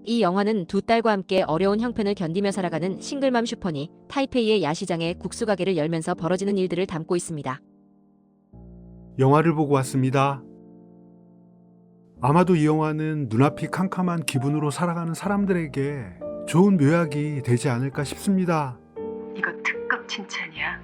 이 영화는 두 딸과 함께 어려운 형편을 견디며 살아가는 싱글맘 슈퍼니 타이페이의 야시장에 국수 가게를 열면서 벌어지는 일들을 담고 있습니다. 영화를 보고 왔습니다. 아마도 이 영화는 눈앞이 캄캄한 기분으로 살아가는 사람들에게 좋은 묘약이 되지 않을까 싶습니다. 이거 특급 칭찬이야.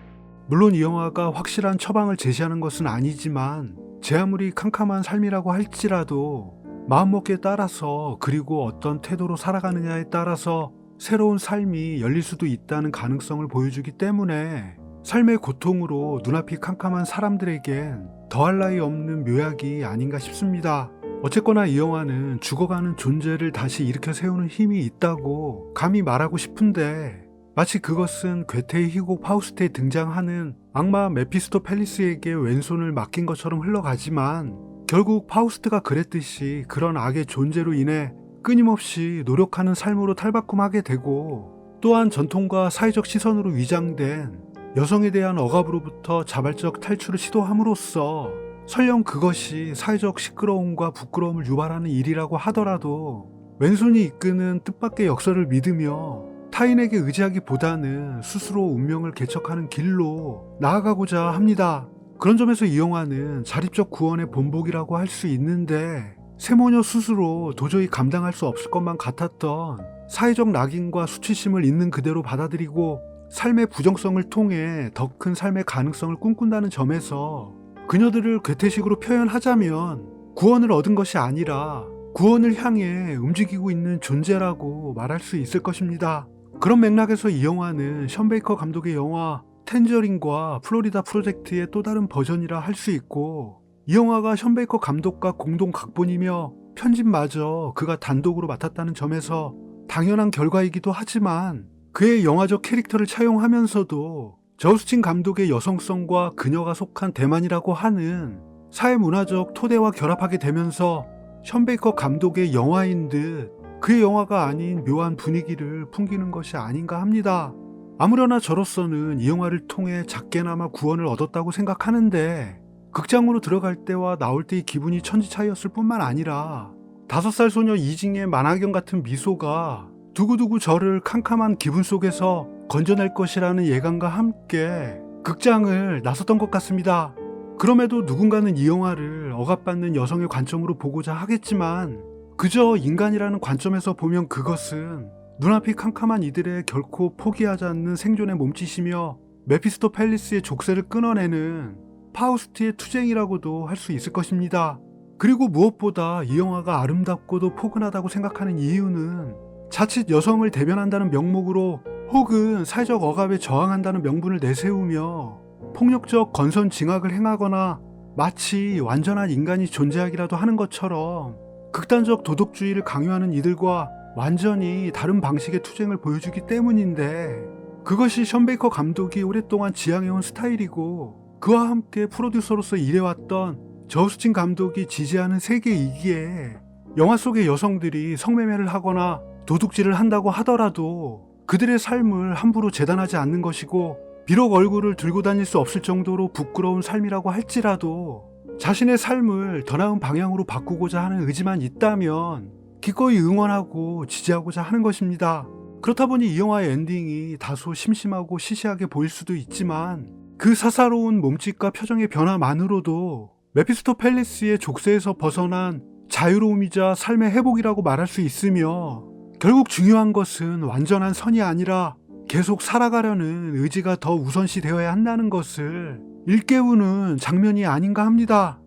물론 이 영화가 확실한 처방을 제시하는 것은 아니지만 제 아무리 캄캄한 삶이라고 할지라도 마음먹기에 따라서 그리고 어떤 태도로 살아가느냐에 따라서 새로운 삶이 열릴 수도 있다는 가능성을 보여주기 때문에 삶의 고통으로 눈앞이 캄캄한 사람들에겐 더할 나위 없는 묘약이 아닌가 싶습니다. 어쨌거나 이 영화는 죽어가는 존재를 다시 일으켜 세우는 힘이 있다고 감히 말하고 싶은데 마치 그것은 괴테의 희곡 파우스트에 등장하는 악마 메피스토펠리스에게 왼손을 맡긴 것처럼 흘러가지만 결국 파우스트가 그랬듯이 그런 악의 존재로 인해 끊임없이 노력하는 삶으로 탈바꿈하게 되고 또한 전통과 사회적 시선으로 위장된 여성에 대한 억압으로부터 자발적 탈출을 시도함으로써 설령 그것이 사회적 시끄러움과 부끄러움을 유발하는 일이라고 하더라도 왼손이 이끄는 뜻밖의 역사를 믿으며 타인에게 의지하기보다는 스스로 운명을 개척하는 길로 나아가고자 합니다. 그런 점에서 이 영화는 자립적 구원의 본보기라고 할 수 있는데 세모녀 스스로 도저히 감당할 수 없을 것만 같았던 사회적 낙인과 수치심을 있는 그대로 받아들이고 삶의 부정성을 통해 더 큰 삶의 가능성을 꿈꾼다는 점에서 그녀들을 괴테식으로 표현하자면 구원을 얻은 것이 아니라 구원을 향해 움직이고 있는 존재라고 말할 수 있을 것입니다. 그런 맥락에서 이 영화는 션 베이커 감독의 영화 텐저린과 플로리다 프로젝트의 또 다른 버전이라 할 수 있고 이 영화가 션 베이커 감독과 공동 각본이며 편집마저 그가 단독으로 맡았다는 점에서 당연한 결과이기도 하지만 그의 영화적 캐릭터를 차용하면서도 저스틴 감독의 여성성과 그녀가 속한 대만이라고 하는 사회문화적 토대와 결합하게 되면서 션 베이커 감독의 영화인 듯 그의 영화가 아닌 묘한 분위기를 풍기는 것이 아닌가 합니다. 아무려나 저로서는 이 영화를 통해 작게나마 구원을 얻었다고 생각하는데 극장으로 들어갈 때와 나올 때의 기분이 천지 차이였을 뿐만 아니라 5살 소녀 이징의 만화경 같은 미소가 두고두고 저를 캄캄한 기분 속에서 건져낼 것이라는 예감과 함께 극장을 나섰던 것 같습니다. 그럼에도 누군가는 이 영화를 억압받는 여성의 관점으로 보고자 하겠지만 그저 인간이라는 관점에서 보면 그것은 눈앞이 캄캄한 이들의 결코 포기하지 않는 생존의 몸짓이며 메피스토펠리스의 족쇄를 끊어내는 파우스트의 투쟁이라고도 할 수 있을 것입니다. 그리고 무엇보다 이 영화가 아름답고도 포근하다고 생각하는 이유는 자칫 여성을 대변한다는 명목으로 혹은 사회적 억압에 저항한다는 명분을 내세우며 폭력적 건선징악을 행하거나 마치 완전한 인간이 존재하기라도 하는 것처럼 극단적 도덕주의를 강요하는 이들과 완전히 다른 방식의 투쟁을 보여주기 때문인데 그것이 션 베이커 감독이 오랫동안 지향해온 스타일이고 그와 함께 프로듀서로서 일해왔던 저스틴 감독이 지지하는 세계이기에 영화 속의 여성들이 성매매를 하거나 도둑질을 한다고 하더라도 그들의 삶을 함부로 재단하지 않는 것이고 비록 얼굴을 들고 다닐 수 없을 정도로 부끄러운 삶이라고 할지라도 자신의 삶을 더 나은 방향으로 바꾸고자 하는 의지만 있다면 기꺼이 응원하고 지지하고자 하는 것입니다. 그렇다 보니 이 영화의 엔딩이 다소 심심하고 시시하게 보일 수도 있지만 그 사사로운 몸짓과 표정의 변화만으로도 메피스토펠리스의 족쇄에서 벗어난 자유로움이자 삶의 회복이라고 말할 수 있으며 결국 중요한 것은 완전한 선이 아니라 계속 살아가려는 의지가 더 우선시 되어야 한다는 것을 일깨우는 장면이 아닌가 합니다.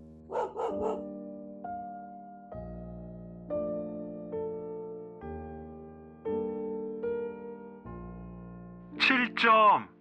7점.